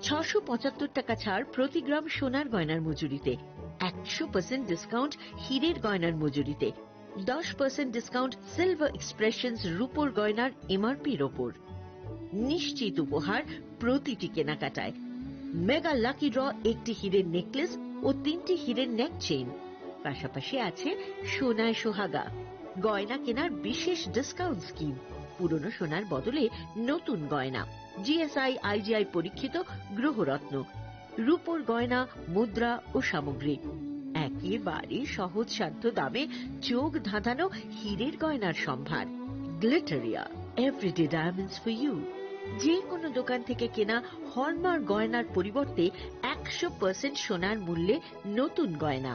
675 টাকা ছাড় প্রতি গ্রাম সোনার গয়নার মজুরিতে, 100% ডিসকাউন্ট হীরের গয়নার মজুরিতে, 10% ডিসকাউন্ট সিলভার এক্সপ্রেশনস রূপোর গয়নার এমআরপির ওপর। নিশ্চিত উপহার প্রতিটি কেনাকাটায়। মেগা লাকি ড্র একটি হীরের নেকলেস ও 3টি হীরের নেক চেইন। পাশাপাশি আছে সোনায় সোহাগা গয়না কেনার বিশেষ ডিসকাউন্ট স্কিম। পুরনো সোনার বদলে নতুন গয়না, জিএসআই আইজিআই পরীক্ষিত গ্রহরত্ন, রূপোর গয়না, মুদ্রা ও সামগ্রী। একেবারে সহজসাধ্য দামে চোখ ধাঁধানো হীরের গয়নার সম্ভার। Glitteria, everyday diamonds for you. যে কোনো দোকান থেকে কেনা হলমার্ক গয়নার পরিবর্তে 100% সোনার মূল্যে নতুন গয়না।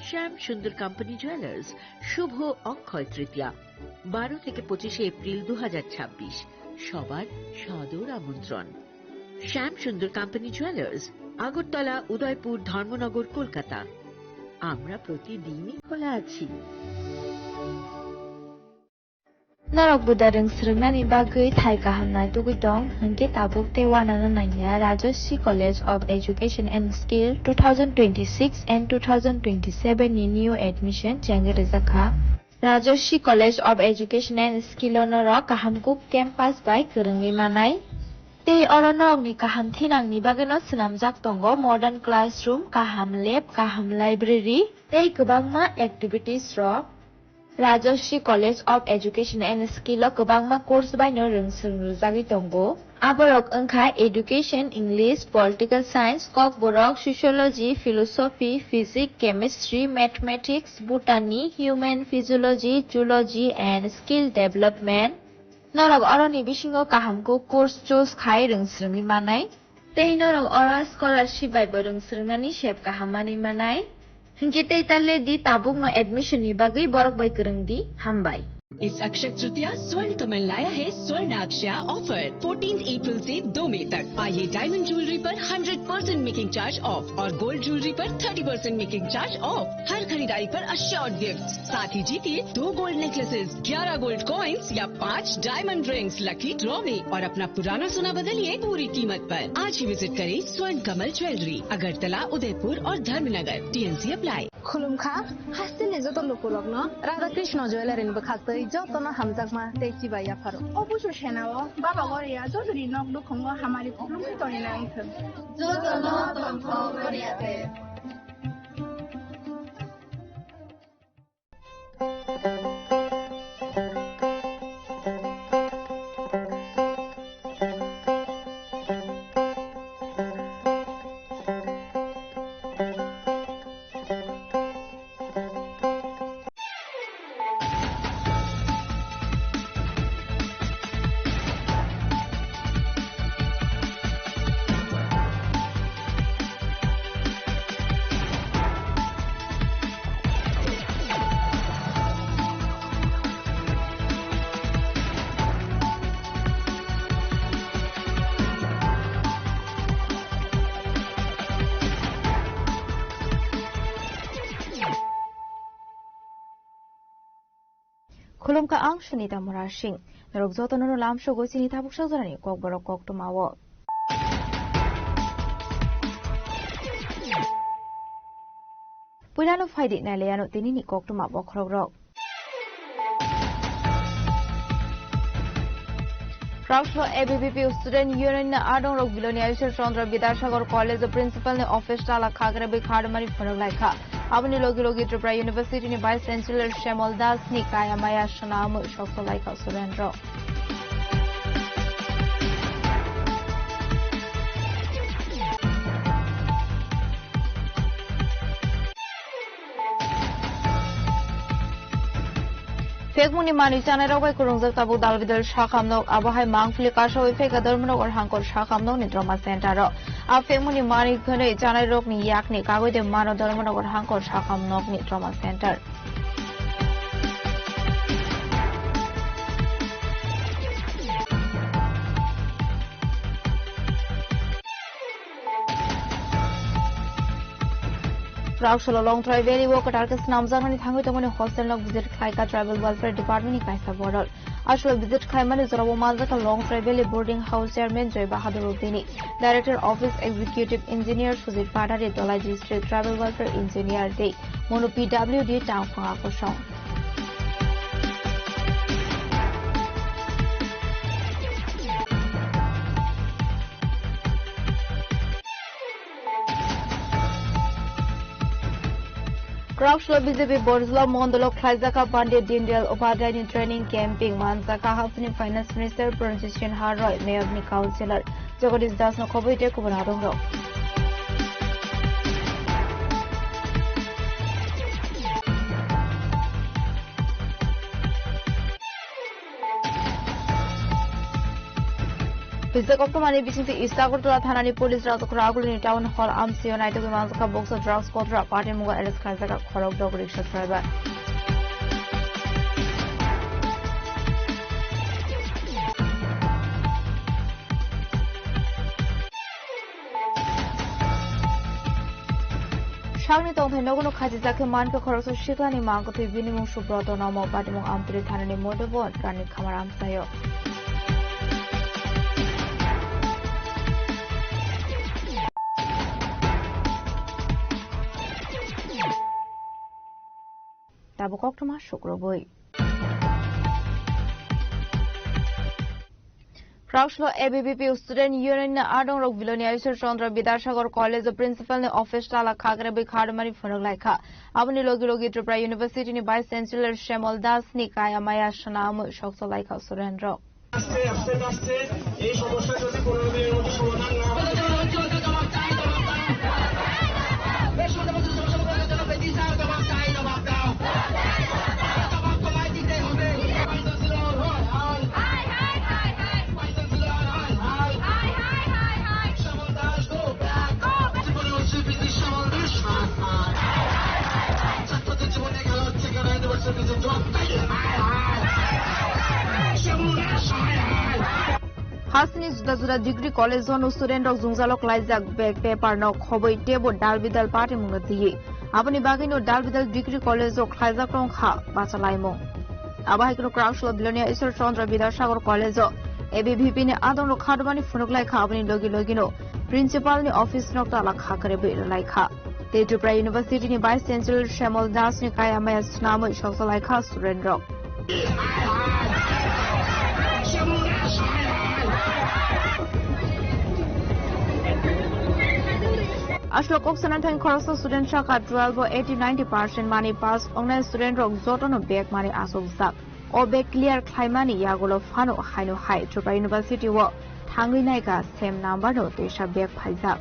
শ্যাম সুন্দর কোম্পানি জুয়েলার্স, শুভ অক্ষয় তৃতীয়া, 12 থেকে 25 এপ্রিল 2026। সবার সাদর আমন্ত্রণ। শ্যাম সুন্দর কোম্পানি জুয়েলার্স, আগরতলা, উদয়পুর, ধর্মনগর, কলকাতা। আমরা প্রতিদিনই খোলা আছি। Narok budareng srengani bagui thai kahamnai tugitong hingke tabuk te wanana nanya Rajoshi College of Education and Skill 2026 and 2027 ni new admission jange rezakha Rajoshi College of Education and Skill onoro kahamkuk campus by kerengi manai te oronok ni kaham thinang ni bageno snamjak tongo modern classroom, kaham lab, kaham library tei kwbangma activities rok Rajoshi College of Education and Skill o kwbangma course baino rungsrungjagui tongo. Aborok wngkha Education, English, Political Science, Kokborok, Sociology, Philosophy, Physics, Chemistry, Mathematics, Botany, Human Physiology, Zoology and Skill Development. Norok oroni bisingo kahamko course choose khai rungsrungui manai. Tei norok ora scholarship bai bo rungsrungnani sep kahamani manai. Hingke tei talle di tabuk no admission ni bagui borok bai kereng di hambai. इस अक्षय तृतीया स्वर्ण कमल लाया है स्वर्ण अक्षया offer 14 अप्रैल से 2 मई तक। आइए diamond jewellery पर 100% making charge of और गोल्ड ज्वेलरी पर 30% मेकिंग चार्ज ऑफ। हर खरीदारी पर अश्योर्ड गिफ्ट, साथ ही जीतिए 2 गोल्ड नेकलेसेस, 11 गोल्ड कॉइन्स या 5 डायमंड रिंग्स लकी ड्रॉ में और अपना पुराना सोना बदलिए पूरी कीमत पर। आज ही विजिट करें स्वर्ण कमल ज्वेलरी, अगरतला, उदयपुर और धर्मनगर। TNC apply. खुलुमखा हासिने जतो लोकलग्न राधा कृष्ण ज्वेलरी बखातै जतन हामजाकमा तेची बाया फारो অবশ্য সেনাও বাবা গরিয়া যদি নক দুখঙ্গ হামারি খুলুমখি Toni নাংথ Jotono tongko goriate. Khulumka ang Sunita Murashing, narugzoto no lamsho go sinita buksazarani kokborok koktumawo. Pulano faidi na leano tinini koktuma bokrogrok. Proudful ABVP Student Union na Adong Rok Bilonia Ishar Chandra Bidashagar College Principal ne Office Tala Khagre be Khadmari Phonolaika. Abni Logi Logi Tripura University ni Vice Chancellor Shemal Das ni Kaya Maya Shanam Shoksolaika Surendra. Fekmuni mani chana rogai kurungzak tabu dalvidal shakamnok abahai mangfli kashawi feka darmnok or hankor shakamnok ni drama center ro. A fekmuni mani khane chana rok ni yak ni kagoi de mano darmnok or hankor shakamnok ni drama center. Prakshala long try very work at Arcus Namzan and Tango hostel of visit Kaika Travel Welfare Department in Kaisa Border. Ashwal visit Khaimani Zorabo Mazaka Long Valley Boarding House Chairman Joy Bahadur Uddini, Director Office Executive Engineer Sujit Padare Dolaji Street Travel Welfare Engineer Day, Mono PWD Town Phangakosong. Crouchlo BJP Borzula Mondolo Klaizaka Pandit Dindel Upadhyay Training Camping Manzaka Happening Finance Minister Pranjishin Haroy Mayor ni Councillor Jagadish Das no Khoboite Kubanadong Ro Bizakoptomani Bisinti Istagotola Thanani Police Razakuraguli Town Hall Amsio Naito Manzaka Boxer Drugs Kotra Party Muga Eres Klaizaka Khorok Dog Rickshaw Driver Shagni Tongthai Nogono Khajizake Manka Khoroso Shiklani Mankothi Binimung Subroto Nomo Patimung Amtri Thanani Modovon Rani Kamaram Sayo Tabukok Tuma Shukroboi Crouchlo ABVP Student Union Adong Rok Vilonia Isur Chandra Bidashagar College of Principal ne Office Tala Khagrabi Khadmari Phonok Laika Abani Logi Logi Tripura University ni Vice Chancellor Shemal Das ni Kaya Maya Shanam Shokso Laika Surendra Hasni Zuda Degree College on student of Zungzalo Klaizak Beg Paper no Khoboi Tebo Dalbidal Party Mungati. Abani Bagino Dalbidal Degree College of Klaizak Long Ha, Basalaimo. Abahiko Crouchlo Bilonia Isur Chandra Bidashagar College of ABVP ne Adon Khadmani Phonok Laika Abani Logi Logino, Principal ni Office Noktala Khakare Laika. The Tripura University ni Vice Chancellor Shemal Das ni Kaya Maya Snamo Shokso Laika Surendra. Ashok Sanatan Corso student Shaka 12-80-90% money pass online student rock Zotono Bek money Asovsak or Bek clear Klaimani Yagolo Fano Haino High Tripura University work Tangi Naika same number no Desha Bek Paisa.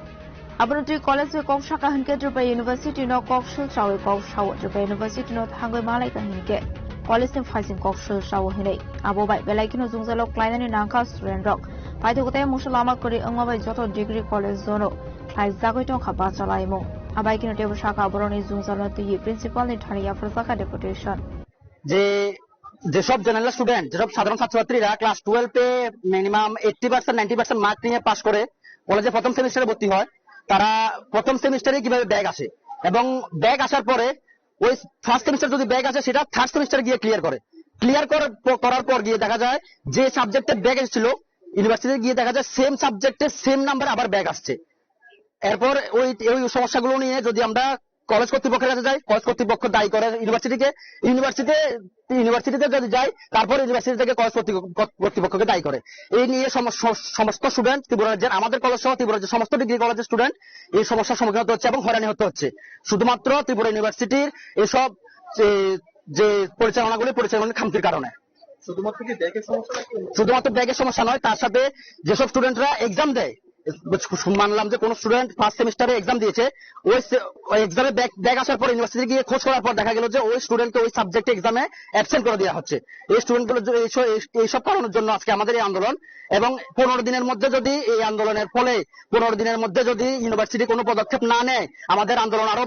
Abonati College of Shaka Hanke Tripura University no Kokshul Shaw Kok Shaw Tripura University no Tango Malaka Hinke College in Fighting Kokshul Shaw Hine Abo by Belakino Zungzalo Klainan in Anka student rock by the Gote Musalama Kuri Angwa Joto Degree College Zono Klaizako Kabasalaimo Abaikin Table Shaka Boroni Zungzalo the principal in Tania for Saka deputation. যেসব general student যেসব সাধারণ ছাত্রছাত্রীরা class 12 তে minimum 80% 90% mark নিয়ে pass করে কলেজে প্রথম সেমিস্টারে ভর্তি হয় তারা প্রথম সেমিস্টারে কিভাবে ব্যাক আসে এবং ব্যাক আসার পরে ওই ফার্স্ট সেমিস্টার যদি ব্যাক আসে সেটা থার্ড সেমিস্টারে গিয়ে ক্লিয়ার করার পর গিয়ে দেখা যায় যে সাবজেক্টে ব্যাক এসেছিল ইউনিভার্সিটিতে গিয়ে দেখা যায় সেম সাবজেক্টে সেম নাম্বার আবার ব্যাক আসছে এরপর ওই সমস্যাগুলো নিয়ে যদি আমরা কলেজ কর্তৃপক্ষের কাছে যাই কলেজ কর্তৃপক্ষ দায়ী করে ইউনিভার্সিটিতে যদি যাই তারপর ইউনিভার্সিটি থেকে কলেজ কর্তৃপক্ষকে দায়ী করে এই নিয়ে সমস্ত স্টুডেন্ট ত্রিপুরা রাজ্যের আমাদের কলেজ সহ ত্রিপুরা রাজ্যের সমস্ত ডিগ্রি কলেজের স্টুডেন্ট এই সমস্যার সম্মুখীন হতে হচ্ছে এবং হয়রানি হতে হচ্ছে শুধুমাত্র ত্রিপুরা ইউনিভার্সিটির এসব যে পরিচালনার খামতির কারণে শুধুমাত্র ব্যাগের সমস্যা নয় তার সাথে যেসব স্টুডেন্টরা এক্সাম দেয় মানলাম যে কোন স্টুডেন্ট ফার্স্ট সেমিস্টারে এক্সাম দিয়েছে ওই এক্সামে ব্যাক আসার পর ইউনিভার্সিটি গিয়ে খোঁজ করার পর দেখা গেল যে ওই স্টুডেন্টকে ওই সাবজেক্টে এক্সামে অ্যাবসেন্ট করে দেওয়া হচ্ছে এই স্টুডেন্টগুলো এইসব কারণের জন্য আজকে আমাদের এই আন্দোলন এবং 15 দিনের মধ্যে যদি এই আন্দোলনের ফলে 15 দিনের মধ্যে যদি ইউনিভার্সিটি কোনো পদক্ষেপ না নেয় আমাদের আন্দোলন আরো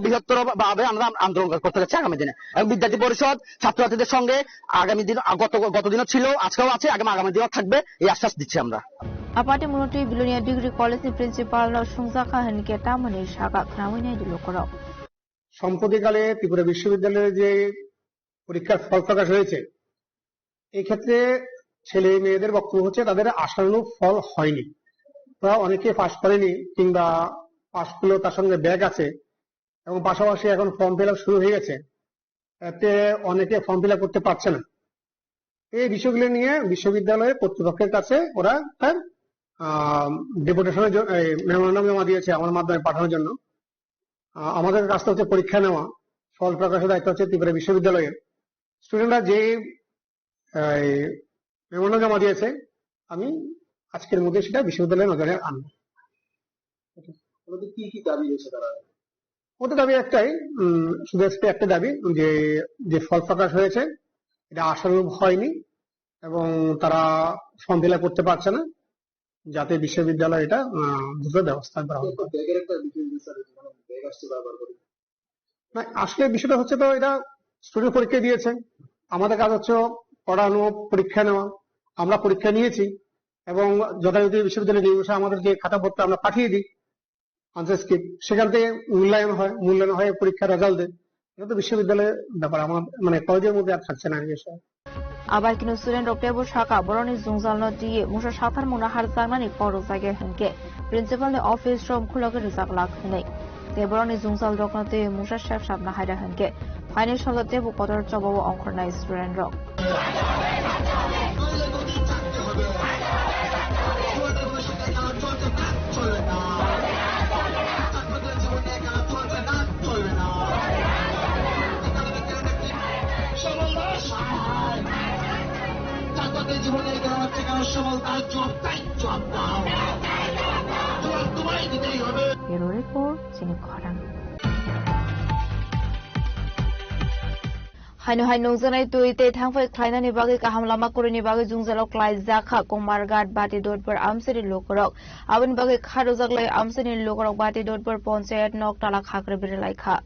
বৃহত্তর ভাবে আমরা আন্দোলন করতে যাচ্ছি আগামী দিনে এবং বিদ্যার্থী পরিষদ ছাত্রছাত্রীদের সঙ্গে আগামী দিন গতদিনও ছিল আজকেও আছে আগামী দিনও থাকবে এই আশ্বাস দিচ্ছি আমরা Aparte Munoti Bilonia Degree College Principal no Sungsaka Hanke Tamani Shaka Krawine Dilokoro সম্প্রতিকালে Tripura বিশ্ববিদ্যালয়ে যে পরীক্ষার ফল প্রকাশ হয়েছে এই ক্ষেত্রে ছেলে মেয়েদের বক্তব্য হচ্ছে তাদের আশানুরূপ ফল হয়নি। তারা অনেকে পাশ করেনি কিংবা পাশ করলেও তার সঙ্গে ব্যাগ আছে, এবং পাশাপাশি এখন ফর্ম ফিল আপ শুরু হয়ে গেছে, এতে অনেকে ফর্ম ফিল আপ করতে পারছে না। এই বিষয়গুলো নিয়ে বিশ্ববিদ্যালয়ের কর্তৃপক্ষের কাছে ওরা তার ডেপুটেশনের মেমোরান্ডাম জমা দিয়েছে আমার মাধ্যমে পাঠানোর জন্য। আমাদের কাজটা হচ্ছে পরীক্ষা নেওয়া, ফল প্রকাশের দায়িত্ব হচ্ছে ত্রিপুরা বিশ্ববিদ্যালয়ের। স্টুডেন্টরা যে মেমোরান্ডাম জমা দিয়েছে, আমি আজকের মধ্যে সেটা বিশ্ববিদ্যালয়ের নজরে আনবো। কি কি দাবি রয়েছে তারা? ওদের দাবি একটাই, শুধু একটা দাবি, যে ফল প্রকাশ হয়েছে এটা আশানুরূপ হয়নি এবং তারা ফর্ম ফিল আপ করতে পারছে না, যাতে বিশ্ববিদ্যালয় এটা দ্রুত ব্যবস্থা করা হয়। না, আসলে বিষয়টা হচ্ছে তো এটা স্টুডেন্ট পরীক্ষা দিয়েছে, আমাদের কাজ হচ্ছে পড়ানো, পরীক্ষা নেওয়া। আমরা পরীক্ষা নিয়েছি এবং যথাযথ বিশ্ববিদ্যালয় নির্দেশে আমাদের যে খাতাপত্র আমরা পাঠিয়ে দিই আনসার স্ক্রিপ্ট, সেখান থেকে মূল্যায়ন হয়ে পরীক্ষার রেজাল্ট দেয়। এটা তো বিশ্ববিদ্যালয়ের ব্যাপার, আমার মানে কলেজের মধ্যে আর থাকছে না এই বিষয়। আবার কিন্তু স্টুডেন্ট রপ্টেবো শাখা বরনি জুংজালনো দিয়ে মুসা সাতার মুনা হারজাগনানি পড়ো জায়গায় হনকে প্রিন্সিপালনি অফিস রুম খুলকে রিজাক লাখनै তে বরনি জুংজাল রকনতে মুসা শেখ সাবনা হাইরা হনকে ফাইনাল সলতে বু কদর চবাবো অংখরনাই স্টুডেন্ট রক Bureau Report, Singkoran. Haino Zanai Tuite Tangfai Kleinani Bagi Kahamlama Kurini Bagi Jungzalo Klai Zaka Komargat Bati Dot per Amsiri Lokorok Avin Bagi Kadozakle Amsini Lokorok Bati Dot per Ponset Nok Talak Hakre Birlaika.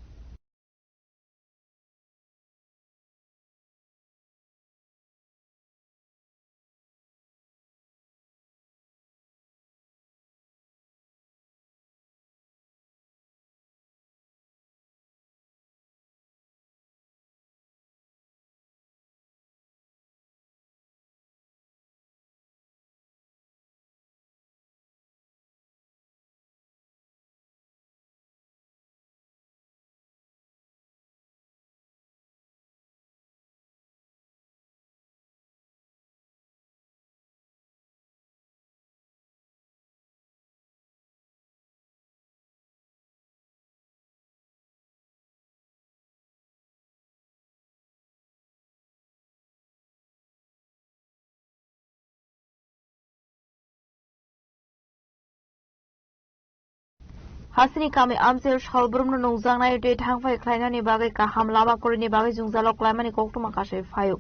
Hasini kami amsil shalbrum no zangnai de thangfai khlainani bagai kaham lama korini bagai jungzalo klaimani koktuma kashe phayu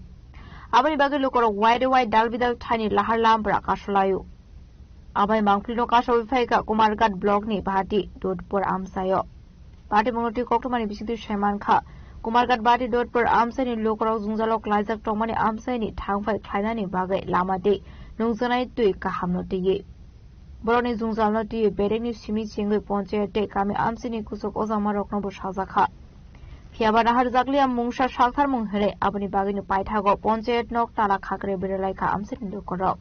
abani bagai lokoro wide dalbidal thani lahar lambra kashlayu abai mangplino kasho phaika kumargat blog ni bhati dotpur amsayo bhati mongoti koktumani bisitu sheman kha kumargat bhati dotpur amsani lokoro jungzalo klaijak tongmani amsani thangfai khlainani bagai lama de nungzanai tui kaham no tiye Boroni Zungzalno di Bereni Simi Chingwe Ponche de Kami Amsini Kusok Ozama Roknobo Shazakha. Hiabana Harzaklia Mungsha Shakar Munghere Abani Bagini Paitago Ponche Nok Tala Kakre Berelaika Amsini Dokoro.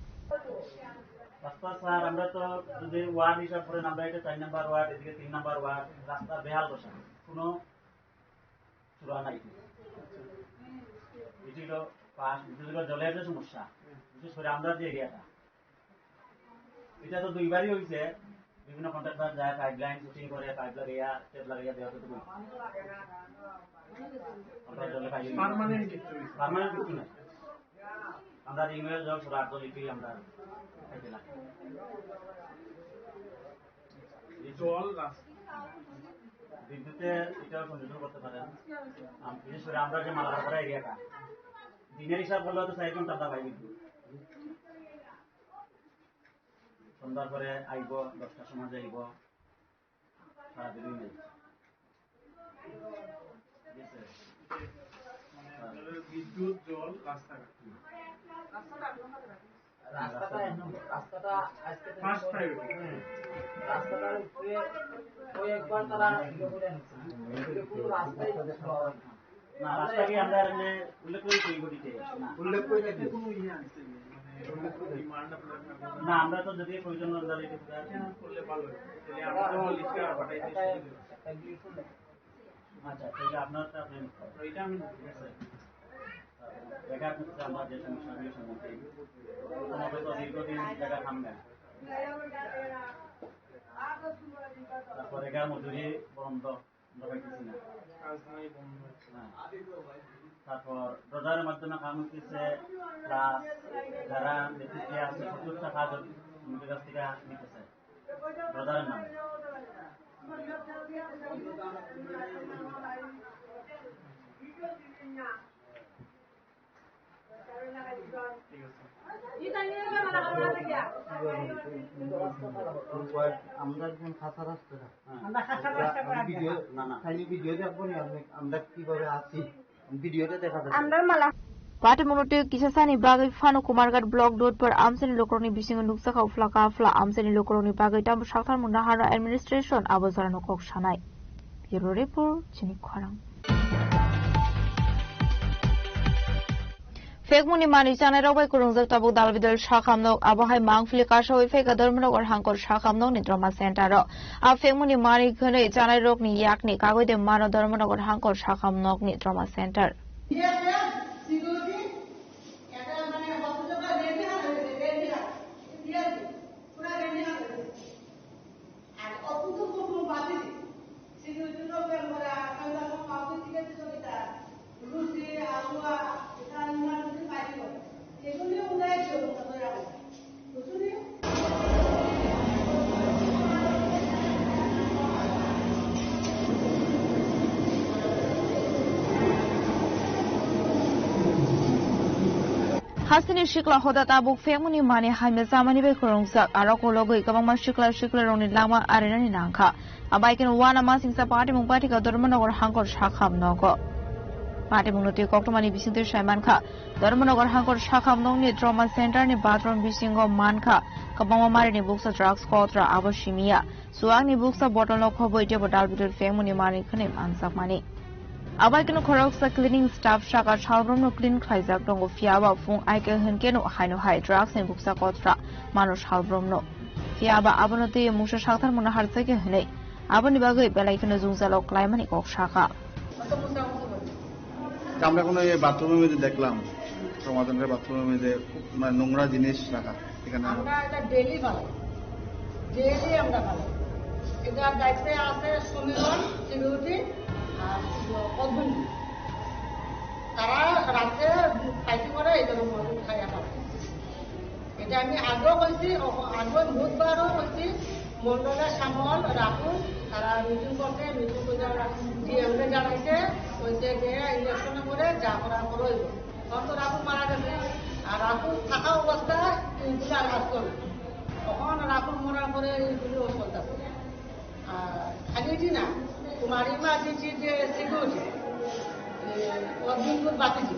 Sir আমরা তো যদি word হিসাব করেন আমরা এটা 4 number ward এদিকে 3 number ward রাস্তা বেহাল দশা কোনো চূড়া নাই এটি হলো পাঁচ জলের যে সমস্যা বিশেষ করে আমরা যে এরিয়াটা এটা তো দুইবারই হয়েছে বিভিন্ন কন্ট্রাক্টর যায় পাইপলাইন শুটিং করে পাইপলার এরিয়া টেবলার এরিয়া দেওয়া তো আমরা জলে পাই পার্মানেন্ট কিছু নাই আমরা রিনিউয়াল জল সব 8 লিটারই আমরা খাইছিলাম জল বিদ্যুতে এটাও সংযোজন করতে পারেন বিশেষ করে আমরা যে মালাপাড়া এরিয়াটা দিনের হিসাব করলে তো 4 ঘন্টা পাই বিদ্যুৎ সন্ধ্যার পরে আইব 10টার সময় যাইব সারাদিন নেই বিদ্যুৎ জল রাস্তাটা আজকে রাস্তাটার উপরে ওই একবার তারা রাস্তায় না রাস্তা কি আমরা এমনি উল্লেখ করি কই গদিতে না উল্লেখ করে রাখি কোনো ইয়ে আছে উল্লেখ করে ডিমান্ড আপনার না আমরা তো যদি প্রয়োজন অনুযায়ী করলে ভালো হয় তাহলে আমরা লিস্টে পাঠাইতে আচ্ছা তাহলে আপনারটা আপনি এটা আমি দেখা করতে আমরা যে সমস্যাগুলো সম্মুখীন তোমাকে তো দীর্ঘদিন জায়গা থামবে তারপরে এগার মজুরি বন্ধ পাইতেছি না তারপর রোজার মাধ্যমে কাম হইতেছে প্লাস যারা নেতৃত্বে আছে 70 টাকা আমাদের কাছ থেকে নিতেছে রোজার নামে আমরা যখন খাসা রাস্তা ভিডিও না না খালি ভিডিও দেখবো না আমরা কিভাবে আছি ভিডিওতে দেখা যাচ্ছে Patimurute kisasani bagai fano kumargat blog dot per amseni lokroni bising nuksa kau flaka fla amseni lokroni bagai tam shaktar mundahara administration abozarano kok shanai. Bureau report chini khorang. Fekmuni mani chanai rabai kurungjak tabuk dalbidal shakamnok abahai mangfili kashawi feka dharmanogor hangkor shakamnok ni drama center ro. A fekmuni mani khane chanai rok ni yakni kagoi de mano dharmanogor hangkor shakamnok ni drama center. Hasini shikla hoda tabuk femuni mani haime zamani be kurungsak arok logoi kabang shikla roni lama arenani nangka abaiken wana masingsa party mung party ka dharmanogor hangkor shakham nogo party mung noti koktomani bisintir shaiman kha dharmanogor hangkor shakham nong ni trauma center ni bathroom bisingo mankha kabang mari ni buksa drugs kotra aboshimia suang ni buksa bottle nok hoboi je bodal bidur femuni mani khane ansak mani Abaiken koroksa cleaning staff shaka chalbrom clean khaizak dongo fiaba fung aike henkeno haino hai drugs ni buksa kotra manush halbrom no fiaba abonote musha shaktar mona harsake hne aboni bagai belaikeno jungzalo klaimani kok shaka আমরা কোনো এই বাথরুমের মধ্যে দেখলাম সমাধানের বাথরুমের মধ্যে মানে নোংরা জিনিস রাখা এখানে আমরা এটা ডেইলি ভালো ডেইলি আমরা ভালো এটা দায়িত্বে আছে সমীরণ সিকিউরিটি অদ্ভুত তারা রাতে ফাইটিং করে এটা খাই এটা আমি আগেও বলছি আগে বহুতবারও বলছি মন্ডলের সামল রাখুন তারা মিটিং করছে মিটিং করে ডিএমকে জানাইছে বলছে যে ইলেকশনে করে যা করার করে তখন তো রাখুন মারা গেছে আর রাখুন থাকা অবস্থায় এইগুলো আঘাত করবে তখন রাখুন মরার পরে এইগুলো চলতেছে আর খালি না तुम्हारी माँ जी चीज सिक्योरिटी অদ্ভুত বাতিজি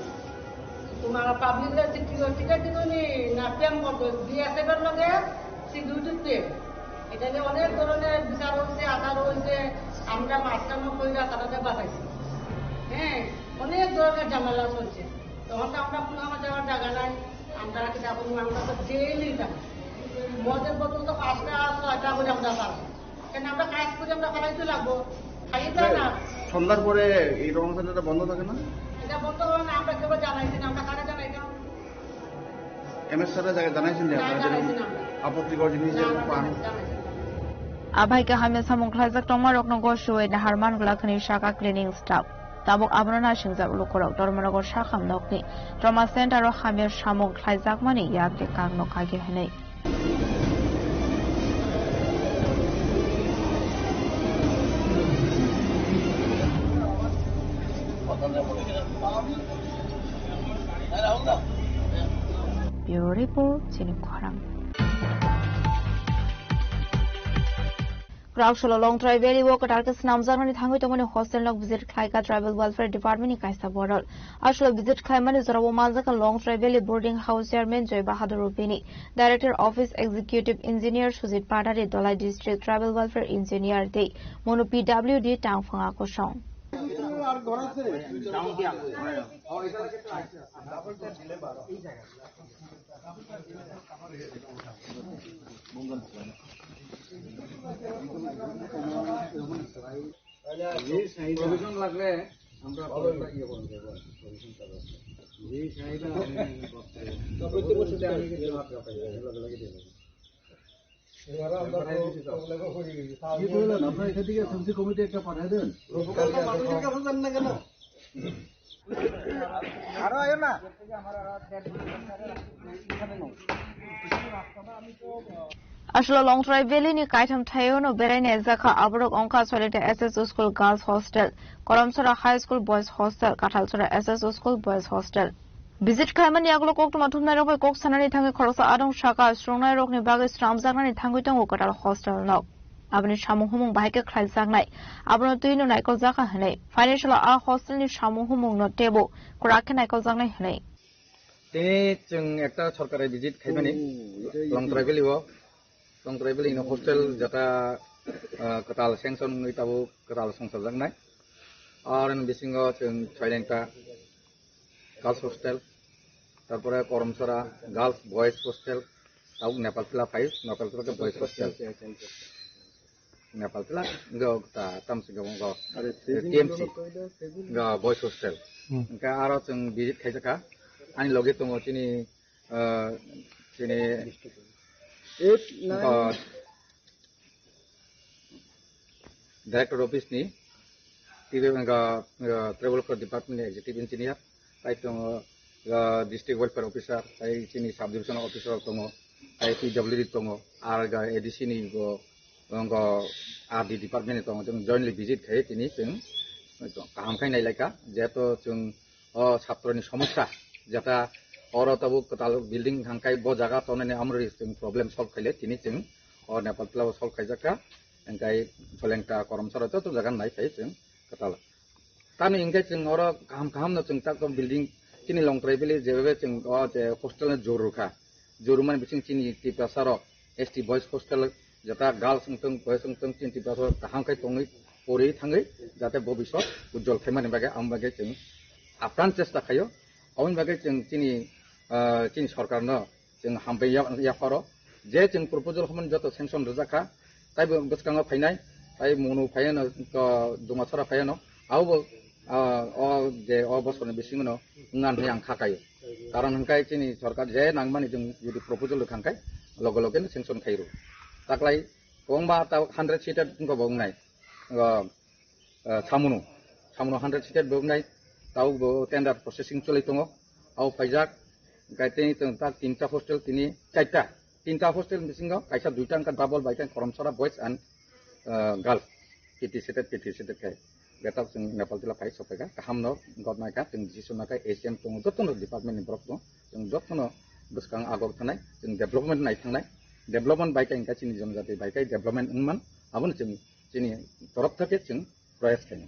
তোমার পাবলিক সিকিউরিটি কিন্তু না প্রেম করতো বিএসএফ এর লগে সিকিউরিটি প্রেম এটা যে অনেক ধরনের বিচার হচ্ছে আধার হয়েছে আমরা মাঝখানে কইরা তারাকে বাঁচাইছি হ্যাঁ অনেক ধরনের ঝামেলা চলছে তখন তো আমরা কোনো আমার যাওয়ার জায়গা নাই আমরা কি যাবো আমরা তো ডেইলি যাবো মদের বোতল তো 5টা 6টা করে আমরা পাবো কেন আমরা কাজ করে আমরা ফেলাইতে লাগবো সন্ধ্যার পরে এই রকম সেন্টারটা বন্ধ থাকে না এটা বন্ধ হবে না আমরা কেবল জানাইছি না আমরা কারে জানাইতাম এমএস স্যারের জায়গায় জানাইছেন যে আপনারা আপত্তিকর জিনিস পান Abai ka hamya samung khlajak tomar rokno go shoe na harman glakhani shaka cleaning staff tabuk abrana shingjak lukorok dormanogor shakham nokni trauma center ro hamya samung khlajak mani yak de kang no khage hnei Bureau report chini khorang Crowdshalo long drive valley walk tarkas namjarmani thangoi tomani hostel log visit khaika tribal welfare department ni kaisa boral ashlo visit khaimani zorabo mazaka long drive valley boarding house chairman Joy Bahadur Rupini director office executive engineer Sujit Patari Dolai district tribal welfare engineer de mono PWD tangphanga ko song provision লাগলে আমরা ইয়ে করবো যে চাহিদা প্রত্যেক বছর আপনার এখান থেকে সবজি কমিটি একটা পাঠাই দেন আরো আয় না আসলে লংট্রাই ভ্যালিনি কাইথাম থাইওনো বেরাইনে জাখা আবরক অংকা সলিতে এসএসও স্কুল গার্লস হস্টেল করমসরা হাই স্কুল বয়েজ হস্টেল কাঠালসরা SSO school boys hostel visit খাইমানি আগলো কক মাথুমনাই রকই কক সানানি থাঙ্গে খরসা আদং শাখা স্রংনাই রকনি বাগै স্রামজাগनानि थांगै दङ काटाल हस्टेल नक आबनि सामु हुमुं बाहायके खायजांनाय आबनो तुइनो नायकल जाखा हनै फाइनान्शियल आ हस्टेलनि सामु हुमुं न टेबो कुराके नायकल जांनाय हनै তিনি जों একটা সরকারি ভিজিট খাইমানি লংট্রাই ভ্যালি হস্টেল যেটা কাটাল সেংশন হইতাবো কাটাল সংসার জাंनाय আর বিসিঙ্গ जों ছয়লেংটা গার্লস হস্টেল তারপরে করমসরা গার্লস বয়েজ হস্টেল তাও নেপালপিলা 5 নেপালপিলা বয়েজ হস্টেল নেপালপিলা गा तामसिगाव टीएमसी गा बॉयज हॉस्टेल इनका आरो जों विजिट खायजाखा आंनि लगे दङ जोंनि डाइरेक्टर अफिसनि ट्रेवल डिपार्टमेन्टनि एक्जिकिउटिभ इन्जिनियार ताइ दङ डिस्ट्रिक्ट वेलफेयार अफिसार ताइ जोंनि साब डिभिजन अफिसार दङ ताइ पिडब्लिउडि दङ आरो एडिसिनि आरडि डिपार्टमेन्ट दङ जों जयेन्टलि भिजिट खायो दिनै जों गाहामखाय नायलायखा जिहेतु जों छात्रनि समस्या जेटा अरताबो कटाल बिल्डिं हांखाय ब जागा तनानै आमरि जों प्रब्लेम सल्व खायले दिनै जों नेपालपिलाव सल्व खायजाखा ओंखाय फलेंटा करमसराथ' तो जागा नायखायो जों कटाल तानि ओंखाय जों अर गाहामनो जों ताक बिल्डिं दिनै लंट्राइ भ्यालि जेबे जों जे हस्टेल जरुखा जरुमान बिथिं दिनै टिप्रासार एसटी बॉयज हस्टेल जेटा गार्लस संतों बॉयज संतों चिन्ति पासो गाहामखाय तङै परै थाङै जाहाथे भबिष्यत उज्जवल खायमानि बागै आं बागै जों आप्रान चेष्टा खायो अवनि बागै जों दिनै सरकारनो जों हामबायाफारो जे जों प्रपोजल हमन जत सेंसन रजाखा ताइबो गोसखाङाव फायनाय ताइ मनु फायनो दमासरा फायनो आवबो जे बसरनि बिसिङनो नानहै आं खाखायो कारण हंखाय दिनै सरकार जे नांमानि जों जुदि प्रपोजल होखांखाय लगे लगेनो सेंसन खायो ताकलाय गंबा 100 सीटेड को बंगनाय सामुनु 100 सीटेड बंगनाय ताव टेंडर प्रोसेसिंग चलै दङ आव फाइजाक गायतेनि ता तीनटा हस्टेल तिनि चारटा तीनटा हस्टेल बिसिङाव कायसा दुइटा का डाबल बायटा करमसरा बॉयज एंड गर्ल्स पिटि सीटेड खाय बेटा जों नेपालपिला फाइ सफायगा गाहामनो गदनायका जों डिसिसननाय एसिएम दङ जतनो डिपार्टमेन्टनि ब्रक दङ जों जतनो गोसखां आगर थानाय जों डेभलपमेन्ट नायथांनाय डेभलपमेन्ट बायका इंका चिनि जनजाति बायका डेभलपमेन्ट उनमान आबोनो जों चिनि तरफ थाके जों प्रयास खायनो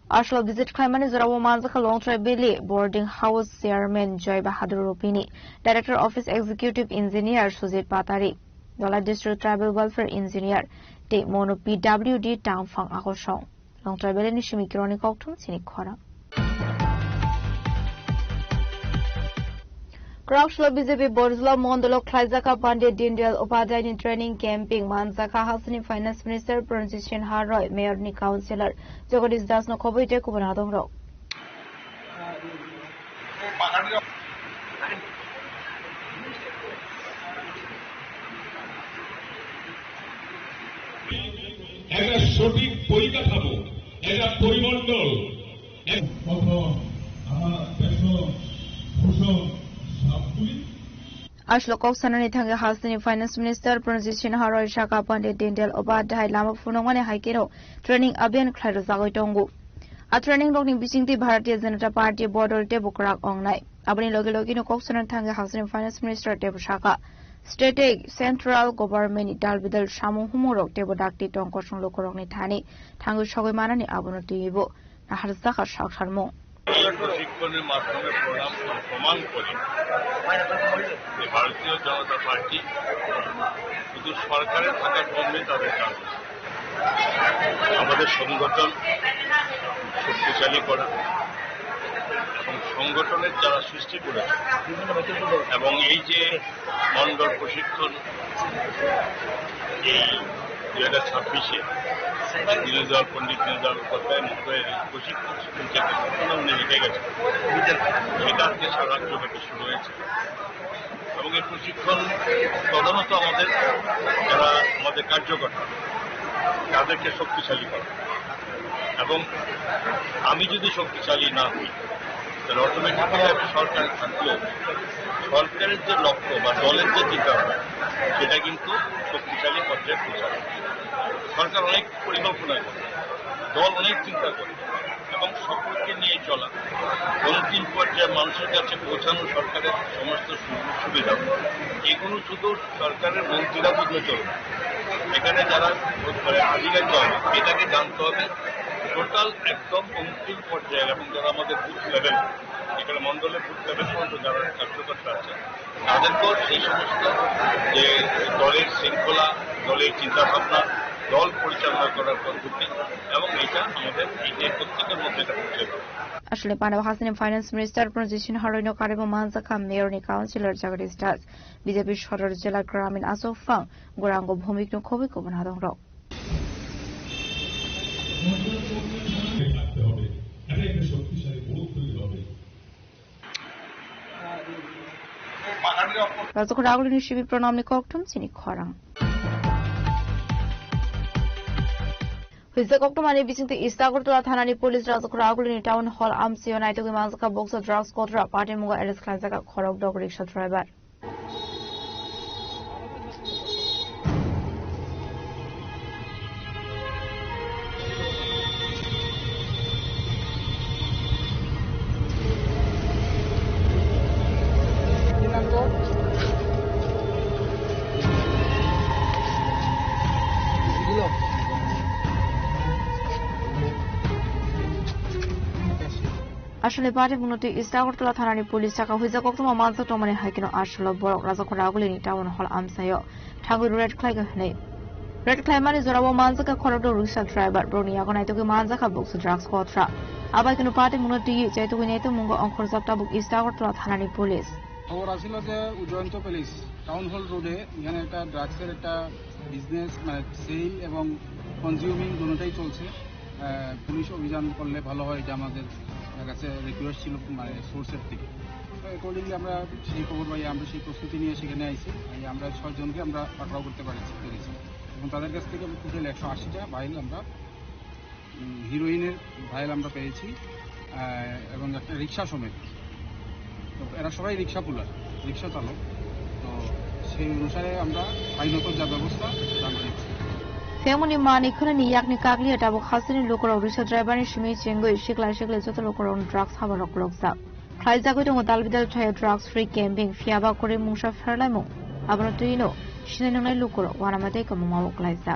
Ashla visit Kaimani Zarawa Manzaka Longtrai Valley Boarding House Chairman Joy Bahadur Rupini, Director Office Executive Engineer Sujit Patari, Dola District Tribal Welfare Engineer, Te Mono PWD Town Fang Akosong, Longtrai Valley Nishimi Kironi Koktum Sinikhora. Krakshla BJP Borzula Mondolo Klaizaka Pandit Dindel Upadhyay in training camping Manzaka Hasani Finance Minister Pranjit Haroy Mayor ni Councillor Jagadish Das no Khoboite Kubanadong Ro একটা সঠিক পরিকাঠামো একটা পরিমণ্ডল আমার দেশ ভূষণ Ashlo Koksanani Tanga Hasani Finance Minister Pranjit Haroy Shaka Pandit Dindel Upadhyay Lama Funongane Haikero Training Abhiyan Khlai Zagai Tongu A training rokni bisingti Bharatiya Janata Party Bodol Te Bukrak Ongnai Abani Logi Logi no Koksanani Tanga Hasani Finance Minister Te Shaka State Central Government Dalbidal Shamu Humorok Te Bodakti Tongkosong Lokorokni Thani Tangu Shogai Manani Abono Tibo Naharzaka Shaksharmo প্রশিক্ষণের মাধ্যমে প্রমাণ করে যে ভারতীয় জনতা party শুধু সরকারে থাকার জন্যই তাদের কাজ আমাদের সংগঠন শক্তিশালী করা এবং সংগঠনের যারা সৃষ্টি করেছে এবং এই যে মন্ডল প্রশিক্ষণ এই 2026-এ দীনদয়াল পণ্ডিত দীনদয়াল উপাধ্যায় মুখের প্রশিক্ষণ থেকে উনি লিখে গেছেন, সেটা আজকে সারা রাজ্যব্যাপী শুরু হয়েছে। এবং এই প্রশিক্ষণ প্রধানত আমাদের যারা আমাদের কার্যকর্তা তাদেরকে শক্তিশালী করা, এবং আমি যদি শক্তিশালী না হই তাহলে অটোমেটিক্যালি আমি সরকার থাকলেও সরকারের যে লক্ষ্য বা দলের যে চিন্তাভাবনা সেটা কিন্তু শক্তিশালী পর্যায়ে পৌঁছাবে। সরকার অনেক পরিকল্পনা করে, দল অনেক চিন্তা করে, এবং সকলকে নিয়ে চলা অন্তিম পর্যায়ে মানুষের কাছে পৌঁছানো সরকারের সমস্ত সুবিধা, এগুলো শুধু সরকারের মন্ত্রীরা বুঝলে চলবে। এখানে যারা আধিকারিক হবে এটাকে জানতে হবে টোটাল একদম অন্তিম পর্যায়ে, এবং যারা আমাদের বুথ লেভেল, এখানে মন্ডলের বুথ লেভেল পর্যন্ত যারা কার্যকর্তা আছে তাদেরকেও সেই সমস্ত যে দলের শৃঙ্খলা, দলের চিন্তাভাবনা, দল পরিচালনা করার পদ্ধতি, এবং এটা আমাদের এই যে প্রত্যেকের মধ্যে এটা পৌঁছে দেবে। Asli Pandaw Hasani Finance Minister Proposition Haroino Karimu Manzaka Mayor ni Councillor Jagadish Stars BJP Shodor Jela Gramin Asofang Gorango Bhumik no Khobi ko banadong rok Razok Ragul ni Shibi Pranam ni Koktum Sini Khorang Hizak Oktomani Bisingti Istagurtula Thanani Police Razok Ragulini Town Hall Amsio Naitoki Manzaka Box of Drugs Kotra Party Muga Elis Klanzaka Khorok Dog Rickshaw Driver Asli party munuti Istagurtula Thanani Police Chaka Hizak Oktoma Manzak Tomani Haikino Ashlo Borok Razok Ragulini Town Hall Amsayo Tangu Red Flag Hne Red Climate is Rabo Manzaka Corridor Rickshaw Driver Brony Agonaitoki Manzaka Box Drugs Kotra Abakino party munuti Jaituineto Mungo on Korsapta Book Istagurtula Thanani Police খবর আসিল যে উজয়ন্ত palace town hall রোডে এখানে একটা ড্রাগসের একটা business মানে sell এবং consuming দুটোটাই চলছে। পুলিশ অভিযান করলে ভালো হয়, এটা আমাদের কাছে রিকোয়েস্ট ছিল মানে সোর্সের থেকে। অ্যাকর্ডিংলি আমরা সেই খবর পাই, আমরা সেই প্রস্তুতি নিয়ে সেখানে আইছি। আমরা 6 জনকে আমরা পাকড়াও করতে পেরেছি এবং তাদের কাছ থেকে টোটাল 180টা ভাইল আমরা হিরোইনের ভাইল আমরা পেয়েছি এবং একটা রিক্সা সমেত। তো এরা সবাই রিক্সা পুলার, রিক্সা চালক। তো সেই অনুসারে আমরা আইনত যা ব্যবস্থা আমরা নিচ্ছি। Femuni mani khuna ni yakni kagli atabo khasini lokoro rickshaw driver ni shimi chengoi shikla joto lokoro drugs habarok loksa khlaiza goi dong dalbidal thai drugs free camping fiaba kore mungsa ferlaimo abano tuino shinanai lokoro wanamate kamama klaisa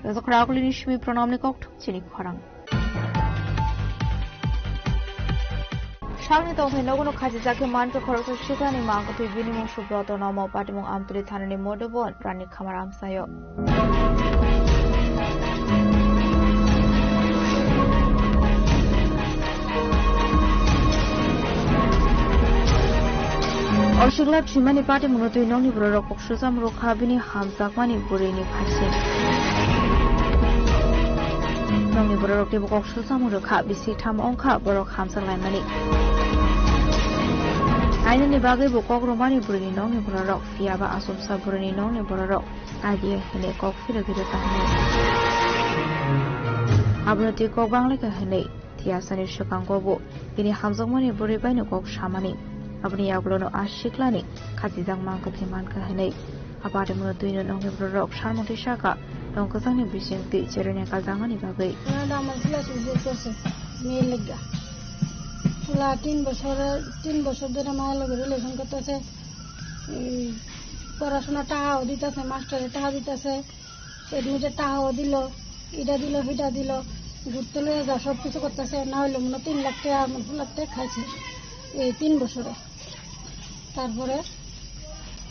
Razok Ragulini shimi pranamni kokthum chini khorang Shangni to hino kono khaji jake manke khorok shikani mangko tu binimong subroto namo patimong amtuli thanani modobon prani khamar amsayo Oshigla chimani party munotu inongni borok oksuzam rokhabini hamjakmani burini phasin Nongni borok tebo oksuzam rokha bisi tham ongkha borok hamsaklaimani Ainani bagai bokok romani burini nongni borok fiaba asumsa burini nongni borok adie hene kok fira tahne Abnoti kok bangle ka hene tiasani shukanggobo ini hamjakmani buri baino kok shamani Abni yaglono ashiklani khajijang mangkati manka hanai apade muno tuino nongni borok sharmoti shaka nongkasangni bisingti cherene kaljangani bagai na masla suje kose melega pula 3 বছর ধরে মায়ের লগে relation করতেছে পড়াশোনা টাকাও দিতেছে মাস্টারে টাকা দিতেছে এডমিটে টাকাও দিল এটা দিল হিটা দিল ঘুরতে লয়ে যা সব কিছু করতেছে না হইলে মনে 3 লাখ টাকা 4 লাখ টাকা খাইছে এই 3 বছরে। তারপরে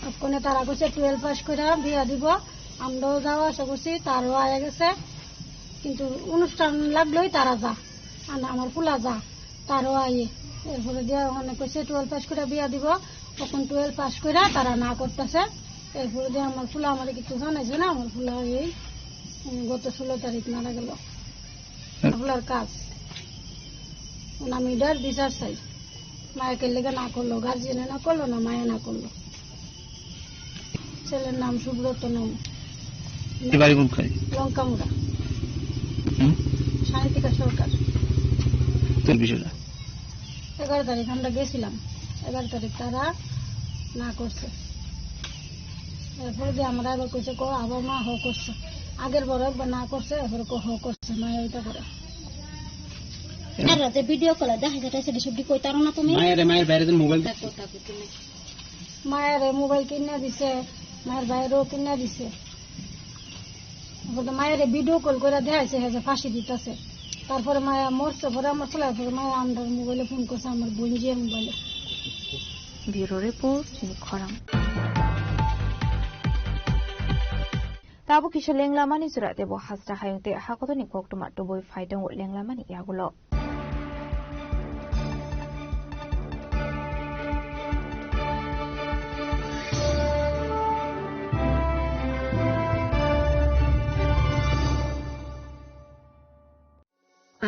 ওখানে তারা কইছে 12 পাস করে বিয়া দিব, আমরাও যাওয়া আশা করছি, তারও আয়া গেছে, কিন্তু অনুষ্ঠান লাগলোই তারা যা, আমার ফুলা যা, তারও আইয়ে। এরপরে দিয়ে ওখানে কইছে 12 পাস করে বিয়া দিব, তখন 12 পাস করে তারা না করতেছে। এরপরে দিয়ে আমার ফুলা আমার কিছু জানাইছে না, আমার ফুলা এই গত 16 তারিখ মারা গেল। ফুলার কাজ আমি এটার বিচার চাই, মায়াকে লেগে না করলো, গার্জিয়ানে না করলো না, মায়া না করলো। ছেলের নাম সুব্রত নাম, লঙ্কামুড়া, সাহিত্যিকা সরকার। 11 তারিখ আমরা গেছিলাম, 11 তারিখ তারা না করছে। এরপরে দিয়ে আমরা এবার কইছে আবার মা হ করছে, আগের বড় একবার না করছে, এরপরে হ করছে, মায়া ওইটা করে। রাতে ভিডিও কলে দেখা যাচ্ছে ছবি কই তার না তুমি মায়ের বাইরে মোবাইল দেখো তুমি মায়ের মোবাইল কিনে দিছে, মায়ের বাইরেও কিনে দিছে। মায়ের ভিডিও কল করে দেখাইছে যে ফাঁসি দিতেছে। তারপরে মায়া মরছে, পরে আমার ফেলার পরে মায়া আমার মোবাইলে ফোন করছে, আমার বোন জিয়ার মোবাইলে। ব্যুরো রিপোর্ট খরাং Tabo kisha lenglamani surat debo hasta hayungte hakotoni koktuma toboi faidong lenglamani yagulo.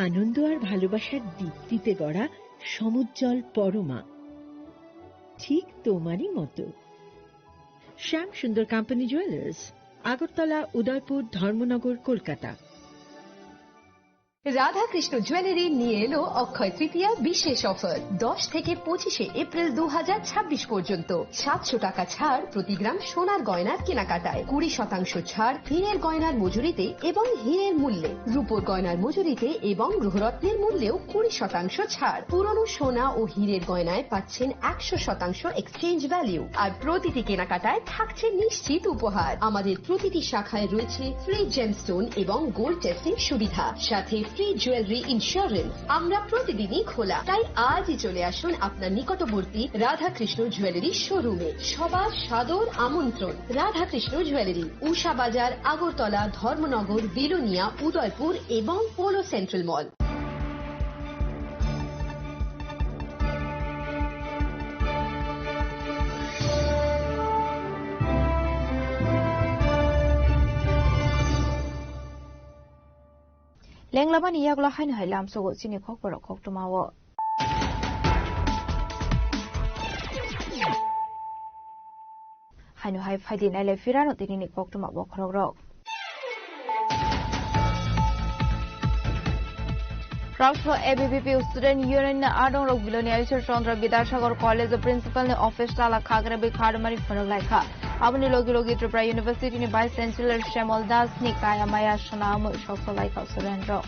আনন্দ আর ভালোবাসার দীপ্তিতে গড়া সমুজ্জ্বল পরমা, ঠিক তোমারই মতো। শ্যাম সুন্দর company jewellers, Agartala, Udaipur, Dharmanagar, Kolkata. Radhakrishna jewellery নিয়ে এলো অক্ষয় তৃতীয়া বিশেষ অফার। 10 থেকে 25 এপ্রিল 2026 পর্যন্ত 700 টাকা ছাড় প্রতি গ্রাম সোনার গয়নার কেনাকাটায়, 20% ছাড় হীরের গয়নার মজুরিতে এবং হীরের মূল্যে, রূপোর গয়নার মজুরিতে এবং গ্রহরত্নের মূল্যেও 20% ছাড়। পুরনো সোনা ও হীরের গয়নায় পাচ্ছেন 100% এক্সচেঞ্জ ভ্যালু, আর প্রতিটি কেনাকাটায় থাকছে নিশ্চিত উপহার। আমাদের প্রতিটি শাখায় রয়েছে ফ্রি জেমস্টোন এবং গোল্ড টেস্টিং সুবিধা, সাথে ফ্রি জুয়েলারি ইন্স্যুরেন্স। আমরা প্রতিদিনই খোলা, তাই আজই চলে আসুন আপনার নিকটবর্তী রাধাকৃষ্ণ জুয়েলারি শোরুমে। সবার সাদর আমন্ত্রণ। রাধাকৃষ্ণ জুয়েলারি, উষা বাজার, আগরতলা, ধর্মনগর, বিলোনিয়া, উদয়পুর এবং polo central mall. Lenglamani yaglo hain hai lam sogo chini khok poro khok tumawo. Hainu hai faidi nale firano tinini khok tumawo khorok rok. Raksho ABVP Student Union na Adong Rok Bilonia Ishwar Chandra Bidyasagar College Principal ne Office Tala Khagre be Khadmari Phonok Laikha. Abni logi Tripura University ni Vice Chancellor Shemal Das ni Kaya Maya Shanam Shokso Laikha Surendra.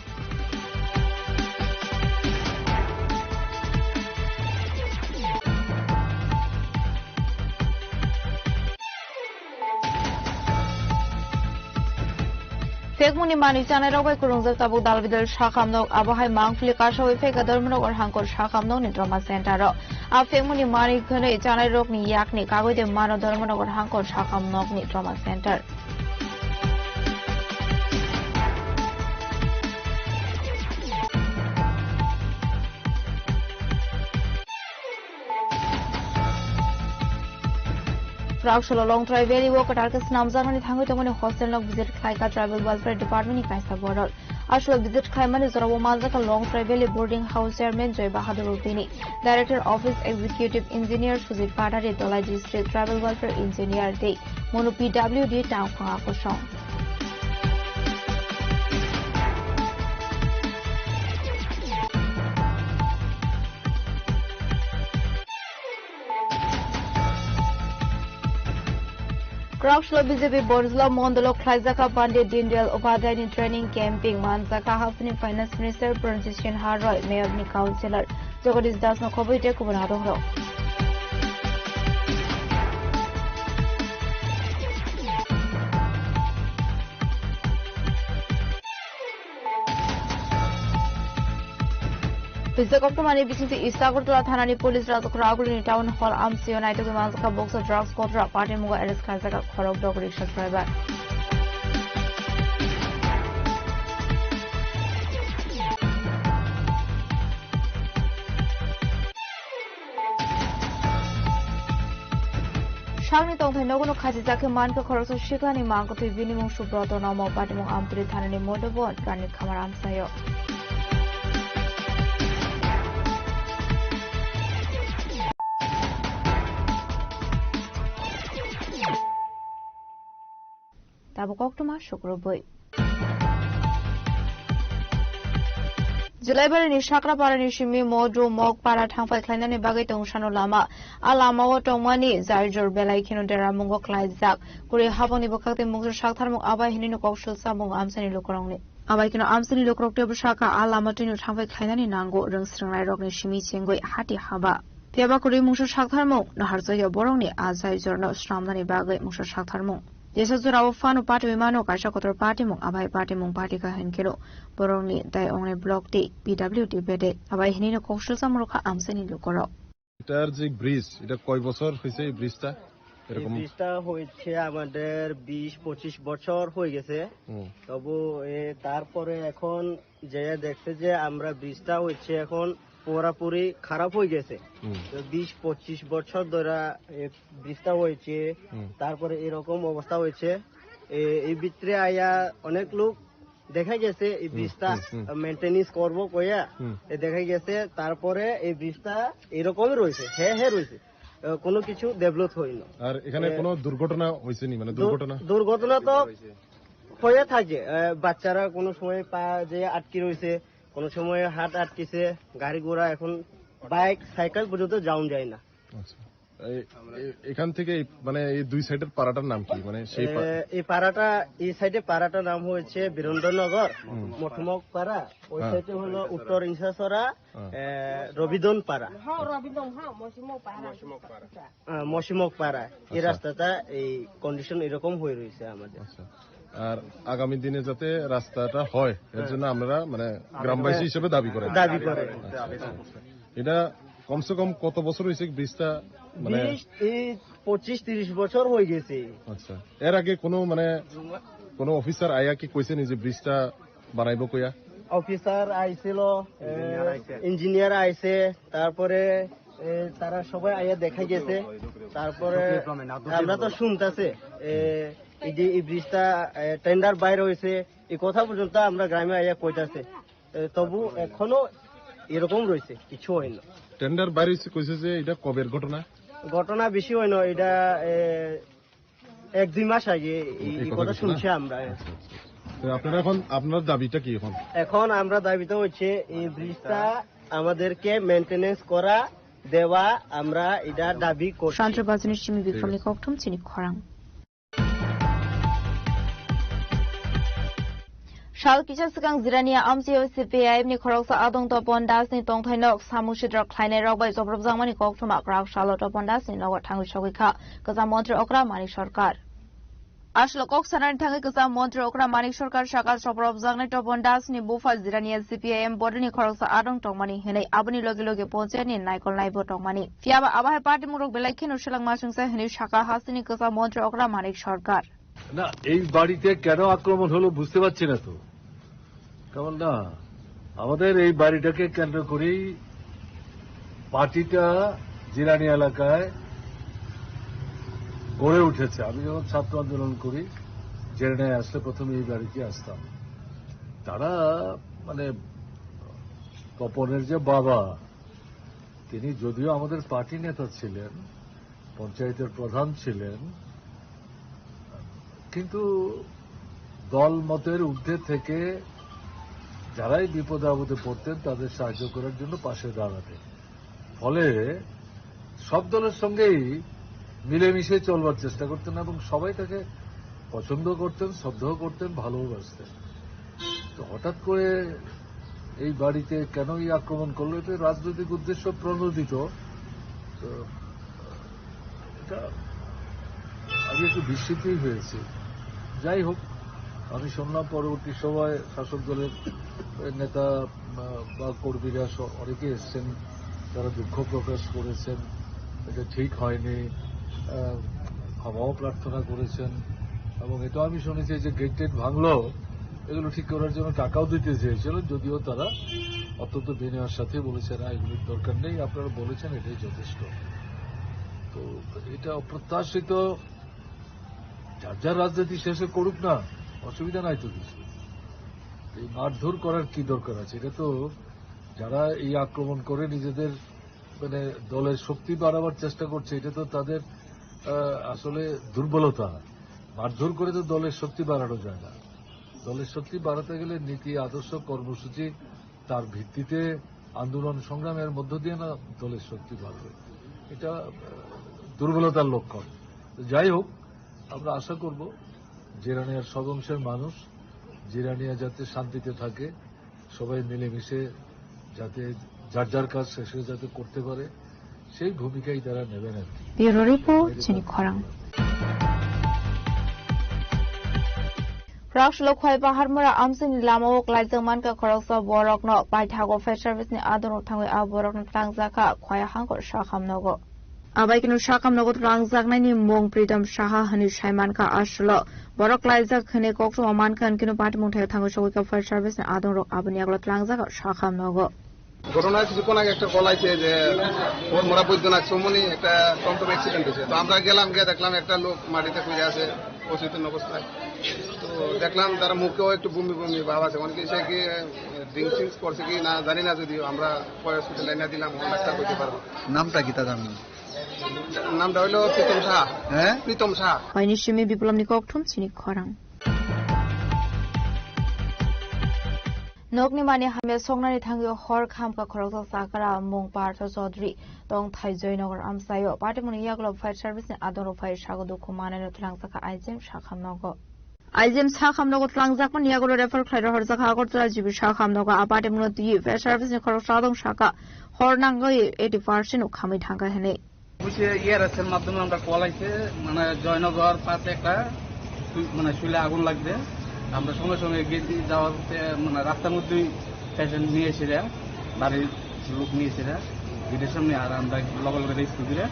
Fekmuni mani chana rogai kurungzak tabu dalbidal shakamnok abahai mangfli kashawi feka dharmanok or hankor shakamnok ni trauma center ro. A fekmuni mani khane chana rok ni yak ni kagoi de mano dharmanok or hankor shakamnok ni trauma center. Rakshala long drive valley walk at Arcus Namzamani Tango Tomani hostel of visit Kaika Travel Welfare Department in Kaisa Border. Ashwell visit Kaiman is Ravomazaka long drive valley boarding house chairman Joy Bahadur Rupini, Director Office Executive Engineer Sujit Patari Dolaji State Travel Welfare Engineer Day, Mono PWD Town Kongakosong. Rakshala BJP Borzla Mondolo Klaizaka Pandit Dindel Upadhyay in training camping Manzaka Hafni Finance Minister Franciscan Harroy Mayor ni Councillor Jagadish Das no Kobite Kubunadoro. Bisa Koktomani Bisinti Istagurtula Thanani Police Razakuraguli Town Hall Amsio Naito Manzaka Boxa Drugs Kotra Party Muga Eres Kazaka Korok Dog Riksha Driver. Shangni Tongthai Nogono Kajizaki Manka Koroso Shikani Manko to Vinimum Subroto Nomo Patimu Amtri Thanani Modobon Rani Kamar Amsayo. Tabukokuma Shukrubui. Julaibar ni Shakrapara ni Shimi Modu Mok Para Tangfai Kleinani Bagatong Shano Lama, Alama Otomani, Zarjur Belaikino Dera Mungo Klaizak, Kuri Haboni Bokati Mungo Shaktarmuk Aba Hinino Kokshul Samung Amsani Lukorongni. Abaikino Amsani Lukrok Shaka Alama Tinu Tangfai Kleinani Nango, Rungsrangai Rogni Shimi Chengui Hati Haba. Piaba Kuri Musha Shaktarmuk, Naharzoya Borongni, Azai Jorno Stramani Bagai Musha Shaktarmuk. Desa Zurawa Fanu Party Mano Kasha Kotor Party Mung Abai Party Mung Party Ka Henkilo Borongni Dai Only Block D PWD Bede Abai Hinino Kokshul Samruka Amsani Lukoro. এটার যে bridge এটা কয় বছর হয়েছে এই ব্রিজটা? এই ব্রিজটা হয়েছে আমাদের 20-25 বছর হয়ে গেছে। তবু তারপরে এখন যে দেখছে যে আমরা ব্রিজটা হয়েছে এখন পুরোপুরি খারাপ হয়ে গেছে। 20-25 বছর ধরে ব্রিজটা হয়েছে, তারপরে এরকম অবস্থা হয়েছে। এই ভিতরে আয়া অনেক লোক দেখা গেছে এই ব্রিজটা মেইনটেনেন্স করবো কইয়া দেখা গেছে, তারপরে এই ব্রিজটা এরকমই রয়েছে, হ্যাঁ রয়েছে, কোনো কিছু ডেভেলপ হয়নি। আর এখানে কোনো দুর্ঘটনা হয়েছে নি? মানে দুর্ঘটনা তো হয়ে থাকে, বাচ্চারা কোনো সময় পা যে আটকে রয়েছে, কোনো সময় হাত আটকেছে, গাড়ি ঘোড়া এখন বাইক সাইকেল পর্যন্ত যাওয়া যায় না। এখান থেকে মানে এই দুই সাইডের পাড়াটার নাম কি? মানে সেই এই পাড়াটা, এই সাইডে পাড়াটার নাম হয়েছে বীরেন্দ্রনগর মঠমক পাড়া, ওই সাইডে হলো উত্তর ইনসাসরা রবিদন পাড়া, মশিমক পাড়া। এই রাস্তাটা এই কন্ডিশন এরকম হয়ে রয়েছে আমাদের। আর আগামী দিনে যাতে রাস্তাটা হয় এর জন্য আমরা মানে গ্রামবাসী হিসেবে দাবি করে। এটা কমসে কম কত বছর হয়েছে ব্রিজটা? মানে 25-30 বছর হয়ে গেছে। আচ্ছা, এর আগে কোনো অফিসার আয়া কি কইছে নি যে ব্রিজটা বানাইবো কইয়া? অফিসার আইছিল, ইঞ্জিনিয়ার আইছে, তারপরে তারা সবাই আয়া দেখা গেছে। তারপরে আমরা তো শুনতেছে এই যে এই ব্রিজটা টেন্ডার বাইরে হয়েছে, এই কথা পর্যন্ত আমরা গ্রামে আয়া কইতাছে, তবু এখনো এরকম রয়েছে, কিছু হয়নি। টেন্ডার বাইরে কইছে যে এটা কবের ঘটনা? ঘটনা বেশি হয় না, এটা 1-2 মাস আগে এই কথা শুনছি আমরা। আপনারা এখন আপনার দাবিটা কি? এখন আমরা দাবিটা হচ্ছে এই ব্রিজটা আমাদেরকে মেইনটেনেন্স করা দেওয়া, আমরা এটা দাবি করছি। শান্তিবাজনের চিমি বিক্রমী ককটম চিনি খরাং Shal Kisha Sikang Zirania Amsio CPI ni Koroksa Adong Topondas ni Tongthainok Samushidra Kleine Robai Zobrov Zamani Koktuma Krak Shalo Topondas ni Lawat Tangu Shogika Kaza Montri Okra Mani Sarkar Ashlo Koksanan Tangi Kaza Montri Okra Mani Sarkar Shakas Zobrov Zamani Topondas ni Bufa Zirania CPIM Bodini Koroksa Adong Tongmani Hene Abuni Logi Logi Ponce ni Naikol Naibo Tongmani Fiaba Abahar Party Muruk Belaikin Ushilang Masungsa Hene Shaka Hasini Kaza Montri Okra Mani Sarkar না এই বাড়িতে কেন আক্রমণ হলো বুঝতে পারছি না তো। কেমন না আমাদের এই বাড়িটাকে কেন্দ্র করেই পার্টিটা জিরানি এলাকায় গড়ে উঠেছে। আমি যখন ছাত্র আন্দোলন করি, জেরেনায় আসলে প্রথমে এই বাড়িতে আসতাম। তারা মানে তপনের যে বাবা, তিনি যদিও আমাদের পার্টি নেতা ছিলেন, পঞ্চায়েতের প্রধান ছিলেন, কিন্তু দল মতের ঊর্ধ্বে থেকে যারাই বিপদে আপদে পড়তেন তাদের সাহায্য করার জন্য পাশে দাঁড়াতেন। ফলে সব দলের সঙ্গেই মিলেমিশে চলবার চেষ্টা করতেন এবং সবাই তাকে পছন্দ করতেন, শ্রদ্ধা করতেন, ভালোবাসতেন। তো হঠাৎ করে এই বাড়িতে কেনই আক্রমণ করলো, এটা রাজনৈতিক উদ্দেশ্য প্রণোদিত। তো এটা আমি একটু বিস্মিতই হয়েছি। যাই হোক, আমি শুনলাম পরবর্তী সময় শাসক দলের নেতা বা কর্মীরা অনেকে এসছেন, তারা দুঃখ প্রকাশ করেছেন, এটা ঠিক হয়নি, ক্ষমাও প্রার্থনা করেছেন। এবং এটা আমি শুনেছি যে গেট টেট ভাঙলো, এগুলো ঠিক করার জন্য টাকাও দিতে চেয়েছিল, যদিও তারা অত্যন্ত বিনয়ের সাথে বলেছে না, এগুলোর দরকার নেই, আপনারা বলেছেন এটাই যথেষ্ট। তো এটা অপ্রত্যাশিত, যার যার রাজনীতি শেষে করুক না, অসুবিধা নাই তো কিছু। এই মারধর করার কি দরকার আছে? এটা তো যারা এই আক্রমণ করে নিজেদের মানে দলের শক্তি বাড়াবার চেষ্টা করছে, এটা তো তাদের আসলে দুর্বলতা। মারধর করে তো দলের শক্তি বাড়ানো যায় না। দলের শক্তি বাড়াতে গেলে নীতি, আদর্শ, কর্মসূচি, তার ভিত্তিতে আন্দোলন সংগ্রামের মধ্য দিয়ে না দলের শক্তি বাড়বে। এটা দুর্বলতার লক্ষণ। যাই হোক, আমরা আশা করব জিরানিয়ার সব অংশের মানুষ জিরানিয়া যাতে শান্তিতে থাকে, সবাই মিলেমিশে যাতে যার যার কাজ শেষে যাতে করতে পারে, সেই ভূমিকাই তারা নেবেন আর কি। ব্যুরো রিপোর্ট, চিনি খরাং। Rakshlo khoi bahar mura amsin lama wok lai zaman ka khoroksa borok no bai thago fire service ni adon thangwe a borok no tangzaka khoi hangor shakham nogo abai kinu shakham nogo tangzak nai ni mong pridam shaha hani shaiman ka ashlo borok lai jak khane kok so man khan kinu pat mong thai thango shoi ka fire service ni adon rok abani aglo tangzaka shakham nogo ঘটনা কিছুক্ষণ আগে একটা call আছে যে মোরা বৈদ্যনাথ চৌমনি একটা টমটম accident হয়েছে। তো আমরা গেলাম, গিয়ে দেখলাম একটা লোক মাটিতে শুয়ে আছে অচেতন অবস্থায়। তো দেখলাম তার মুখেও একটু বমি বমি ভাব আছে, অনেকে সে কি ড্রিঙ্কস করছে কি না জানি না, যদিও আমরা পরে হসপিটালে এনে দিলাম, ডাক্তার করতে পারবো। নামটা কি তা জানি? নামটা হইলো প্রীতম সাহা। হ্যাঁ, প্রীতম সাহা। হয়নি সিমি বিপ্লব নিককঠুম চিনি খরাং। Nokni mani hamya songnani thangyo hor kham ka khoroksa sakara mong Partha Chaudhary tong Thaijoi Nagar amsayo patimuni yaklo fire service ni adoro fire sagodo khumane no tlangsaka aijem shakham nogo aijem shakham nogo tlangsak ni yaklo refer khlairo horjaka agortla jibi shakham nogo apatimuni ti fire service ni khoroksa dong shaka hor nangoi 80% ও খামি থাকা হেনে বুঝে ইয়ার এর মাধ্যমে আমরা call আইছে, মানে জয়নগর পাশে একটা মানে শুলে আগুন লাগবে। আমরা সঙ্গে সঙ্গে গেছি, যাওয়াতে মানে রাস্তার মধ্যেই পেশেন্ট নিয়ে এসেরা, বাড়ির লোক নিয়ে এসেরা গেটের সামনে, আর আমরা লগে লগে রেস্কিউ করে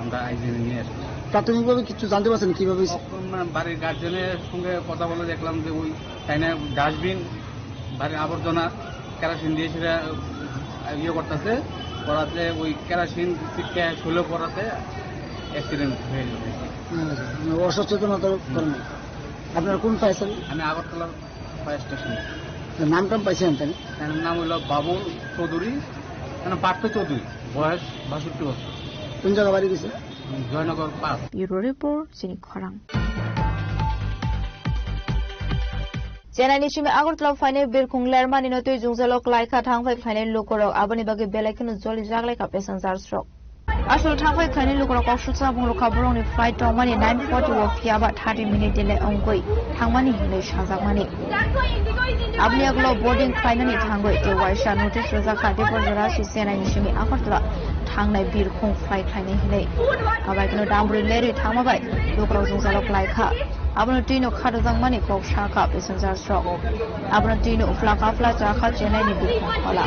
আমরা আইজিএনে নিয়ে আসবো। প্রাথমিকভাবে কিছু জানতে পারছেন কিভাবে? বাড়ির গার্জেনের সঙ্গে কথা বলে দেখলাম যে ওই চাইনা ডাস্টবিন, বাড়ির আবর্জনা কেরোসিন দিয়ে সেটা ইয়ে করতেছে, করাতে ওই কেরোসিন ছিটকে শুলে পড়াতে অ্যাক্সিডেন্ট হয়ে গেছে। অসচেতনতার কারণে। আপনারা কোন পাইছেন? আমি আগরতলা ফায়ার স্টেশন। নামটা পাইছেন? তাই নাম হলো বাবুল চৌধুরী, মানে পার্থ চৌধুরী, বয়স 62 বছর। কোন জায়গা বাড়ি গেছে? জয়নগর 5। ব্যুরো রিপোর্ট, চিনি খরাং। চেনাইনি সিমি আগরতলা ফাইনে বিরখুং লেরমানি নতুই জুংজালক লাইখা থাংফাই ফাইনে লোকরক আবনি বাগে বেলাইখনো জলি জাগলাইখা প্যাসেঞ্জার স্ট্রক আসল থাংফাই ফাইনে লোকরক কসুচা বংলখা বরংনি ফ্লাইট টংমানি 9:40 ও ফিয়াবা 30 মিনিট দিলে অঙ্কই থাংমানি হিলে সাজাকমানি abni aglo boarding finally thangoi te waisha notice rojaka depor jarashi চেনাইনি সিমি আগরতলা থাংনাই বিরখুং ফ্লাইট ফাইনে হিলে আবাই কোনো ডামবুরি লেরি থামাবাই লোকরক জুংজালক লাইখা abno tino khado jangmani kok shaka passenger strok abno tino flaka fla chakha chenai ni bikhong khola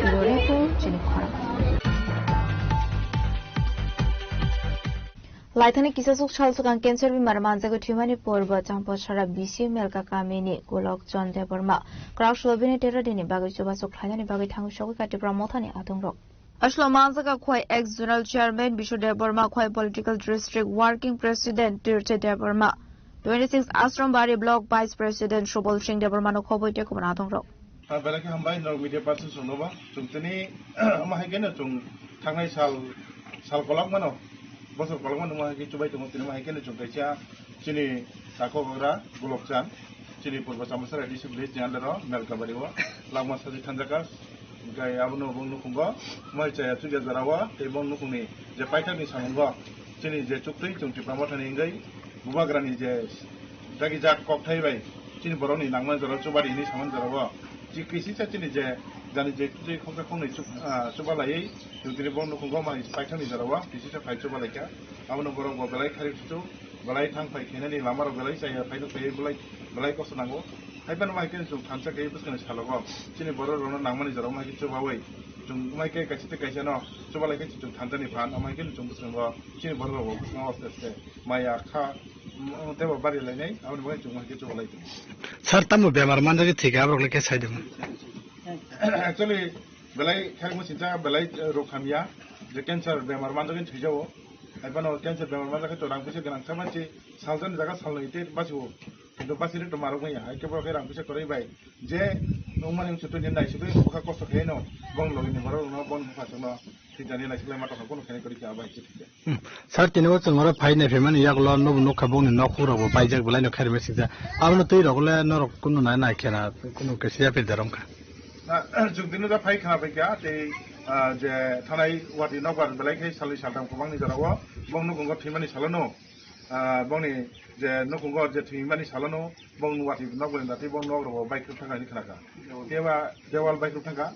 irore ko chini khora laithani kisasuk chalsukan cancer bimar manjago thimani porba champa sara bisi melka kameni golok chonde borma krauk sloveni teradini bagai chobasuk khlaini bagai thangu shogi kati pramothani atongrok Ashlo Manzaka Khoi ex-Zonal Chairman Bishu Deborma Khoi Political District Working President Tirte Deborma 26 Astrom Bari Block Vice President Shobol Singh Deborma no Khoboi te kumana dongrok Belaki hambai no media person sonova chungtini mahagena chung thangnai sal kolak mano bosor kolak mano mahagi chubai tungtini mahagena chungkacha chini sakogora golokchan chini purba samasara disiblis janlaro melkabariwa lagma saji thanjaka gai abno bongnu khungo mai chaya chuja jarawa te bongnu khuni je paithani samungo chini je chuktui chungti pramothani ngai bubagrani je jagi jak kokthai bai chini boroni nangman jaro chubari ni saman jarawa ji kisi cha chini je jani je chuji khokka khongnai chubalai chungti bongnu khungo mai paithani jarawa kisi cha phai chubalaika abno borong go belai khari chu belai thang phai khenani lamaro belai chaya phai no belai belai kosto nango Aipan Michael to Kansaka Buskan Shalom, Chiniboro, Namani Zoro, Michael Chowaway, to Michael Kachita Kachano, Chovalaka to Tantani Pan, Michael to Buskan, Chiniboro, of the Maya Car, whatever body lane, I would wait to Michael Chovalaka. Sartamu Bemarmanda take out like a side. Actually, Belay Kalmusita, Belay Rokamia, the cancer Bemarmanda in Tijo, Aipan cancer Bemarmanda to Rampusa and Samachi, Southern Zagas Holiday, Basu. Itu pasti itu marunya. Aike bawa kerang bisa korai baik. Je, nomor yang sudah jenai sudah buka kosong keno. Bang logi ni baru no bang buka cuma tidak jenai sudah mata kapun kene korai kaya baik itu. Saat ini waktu ngora paine firman ya kalau no kabung ni no kura bo pajak belai no kari mesti dah. Awalnya tu irokulah no kuno nai kena kuno kerja perdaram kan. Nah, jukti nu dah pai kena baik ya. Je tanai wati no bar belai kaya sali saltam kubang ni jarawa. Bang nu kunggot firman ni salano. Bang ni je no kunggot je firman ni salano. Bang nu wati no boleh nanti bang no robo baik tu tangga ni kena kan. Kewa jawal baik tu tangga.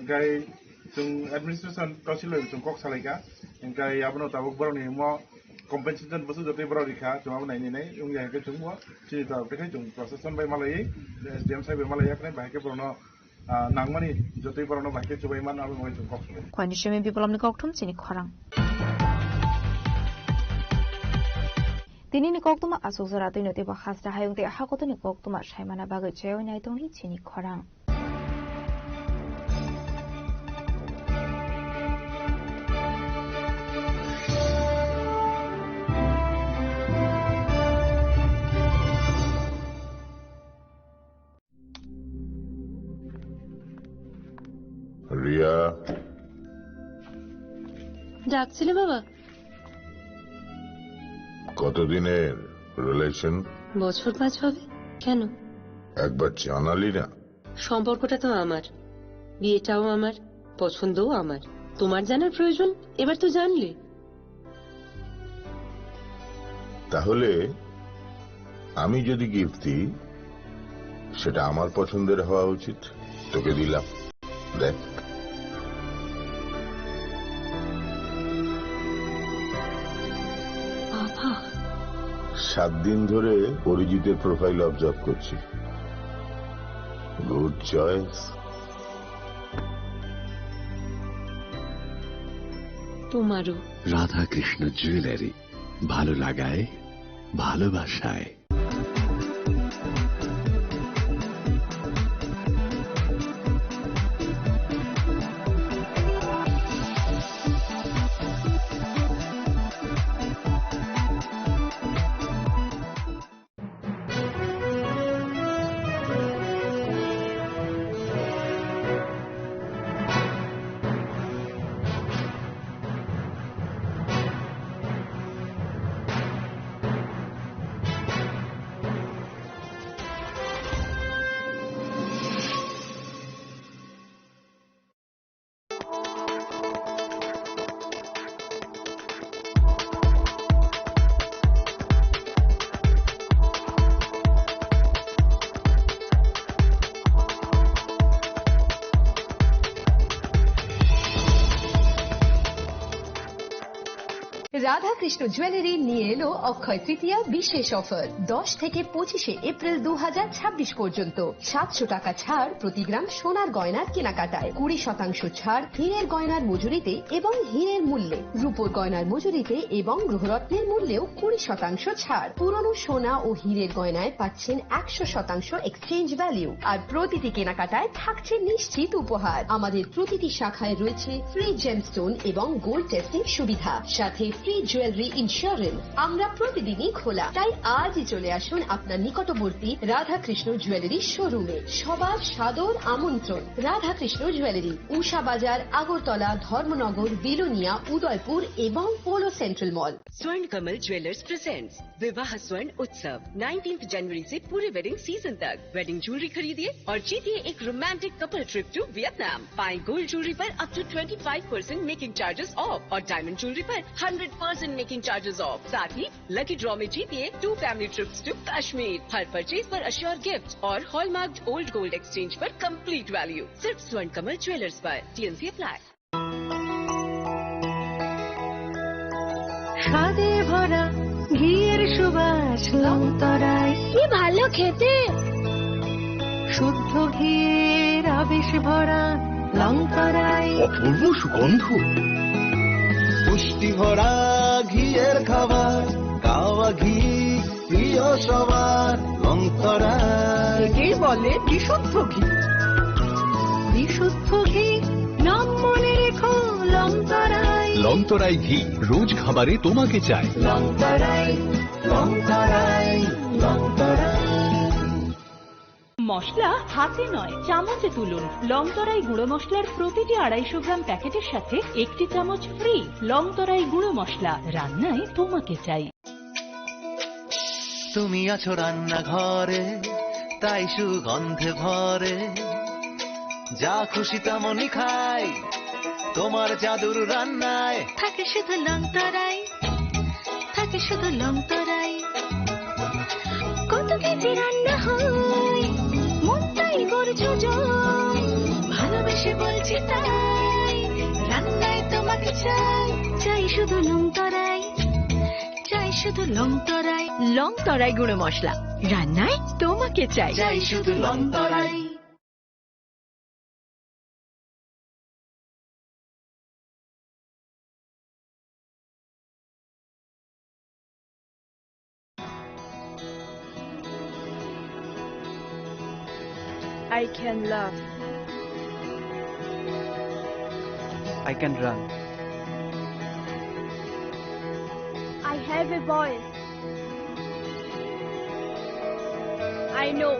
Gay tung administration council tung kok salika. Gay apa no tahu baru ni mau compensation besu jadi baru dikha. Cuma apa ni yung yang ke tung mau. Jadi tahu dekai tung prosesan baik malai. SDM saya baik malai kan baik ke baru no nangmani jadi baru no baik ke coba iman apa mau tung kok. Kwani sheme bipolam ni kok tum sini khorang. Tini ni kok tuma asuk zaratu ni tiba khas rahayung te hakotu ni kok tuma shai mana bagai ceo nyai tong hi sini khorang. Riya ডাকছিলে বাবা? কতদিনের relation? বছর 5 হবে। কেন? একবার জানালি না? সম্পর্কটা তো আমার, বিয়েটাও আমার, পছন্দও আমার। তোমার জানার প্রয়োজন এবার তো জানলে। তাহলে আমি যদি গিফট দিই সেটা আমার পছন্দের হওয়া উচিত। তোকে দিলাম, দেখ। বাবা, 7 দিন ধরে অরিজিতের প্রোফাইল অবজার্ভ করছি। Good choice. তোমারও। রাধা কৃষ্ণ জুয়েলারি, ভালো লাগায় ভালোবাসায়। রাধা কৃষ্ণ জুয়েলারি নিয়ে এলো অক্ষয় তৃতীয়া বিশেষ অফার। 10 থেকে 25 এপ্রিল 2026 পর্যন্ত 700 টাকা ছাড় প্রতি গ্রাম সোনার গয়নার কেনাকাটায়, 20% ছাড় হীরের গয়নার মজুরিতে এবং হীরের মূল্যে, রূপোর গয়নার মজুরিতে এবং গ্রহরত্নের মূল্যেও 20% ছাড়। পুরনো সোনা ও হীরের গয়নায় পাচ্ছেন 100% এক্সচেঞ্জ ভ্যালু, আর প্রতিটি কেনাকাটায় থাকছে নিশ্চিত উপহার। আমাদের প্রতিটি শাখায় রয়েছে ফ্রি জেমস্টোন এবং গোল্ড টেস্টিং সুবিধা, সাথে ফ্রি জুয়েলারি ইন্স্যুরেন্স। আমরা প্রতিদিনই খোলা, তাই আজই চলে আসুন আপনার নিকটবর্তী রাধা কৃষ্ণ জুয়েলারি শোরুমে। সবার সাদর আমন্ত্রণ। রাধা কৃষ্ণ জুয়েলারি, উষা বাজার, আগরতলা, ধর্মনগর, বিলোনিয়া, উদয়পুর এবং পোলো সেন্ট্রাল मॉल। स्वर्ण कमल ज्वेलर्स प्रेजेंट्स विवाह स्वर्ण उत्सव 19 जनवरी से पूरे वेडिंग सीजन तक। वेडिंग ज्वेलरी खरीदिए और जीतिए एक romantic couple trip to Vietnam. पाएं गोल्ड ज्वेलरी पर up to 25% making charges off और डायमंड ज्वेलरी पर 100% मेकिंग चार्जेस ऑफ। साथ ही लकी ड्रॉ में जीतिए 2 फैमिली ट्रिप्स टू कश्मीर। हर परचेज पर अश्योर गिफ्ट और हॉलमार्क्ड ओल्ड गोल्ड एक्सचेंज पर कंप्लीट वैल्यू। सिर्फ स्वर्ण कमल ज्वेलर्स पर। T n C apply. স্বাদে ভরা ঘিয়ের সুবাস লংতরায়, কি ভালো খেতে। শুদ্ধ ঘিয়ের আবেশ ভরা লঙ্কারাই, অপূর্ব সুগন্ধ, পুষ্টি ভরা ঘিয়ের খাবার, গাওয়া ঘি প্রিয় সবার লঙ্কারাই। একেই বলে বিশুদ্ধ ঘি। বিশুদ্ধ ঘি নাম মনে রেখো লঙ্কারাই। লংতরাই ঘি রোজ খাবারে তোমাকে চাই। লঙ্কারাই, লঙ্কারাই, লঙ্কারাই। মশলা হাতে নয় চামচে তুলুন। লংতরাই গুঁড়ো মশলার প্রতিটি 250 গ্রাম প্যাকেটের সাথে 1 চামচ ফ্রি। লংতরাই গুঁড়ো মশলা, রান্নায় তোমাকে চাই। তুমি আছো রান্নাঘরে, তাই সুগন্ধে ভরে, যা খুশি তেমনই খাই, তোমার জাদুর রান্নায় থাকে শুধু লঙ্কারাই, থাকে শুধু লঙ্কারাই। কত কেজি রান্না হয়, মনটাই করছো জয়, ভালোবেসে বলছি তাই, রান্নায় তোমাকে চাই, চাই শুধু লঙ্কারাই, চাই শুধু লঙ্কারাই। লংতরাই গুঁড়ো মশলা, রান্নায় তোমাকে চাই, চাই শুধু লঙ্কারাই। I can love. I can run. I have a voice. I know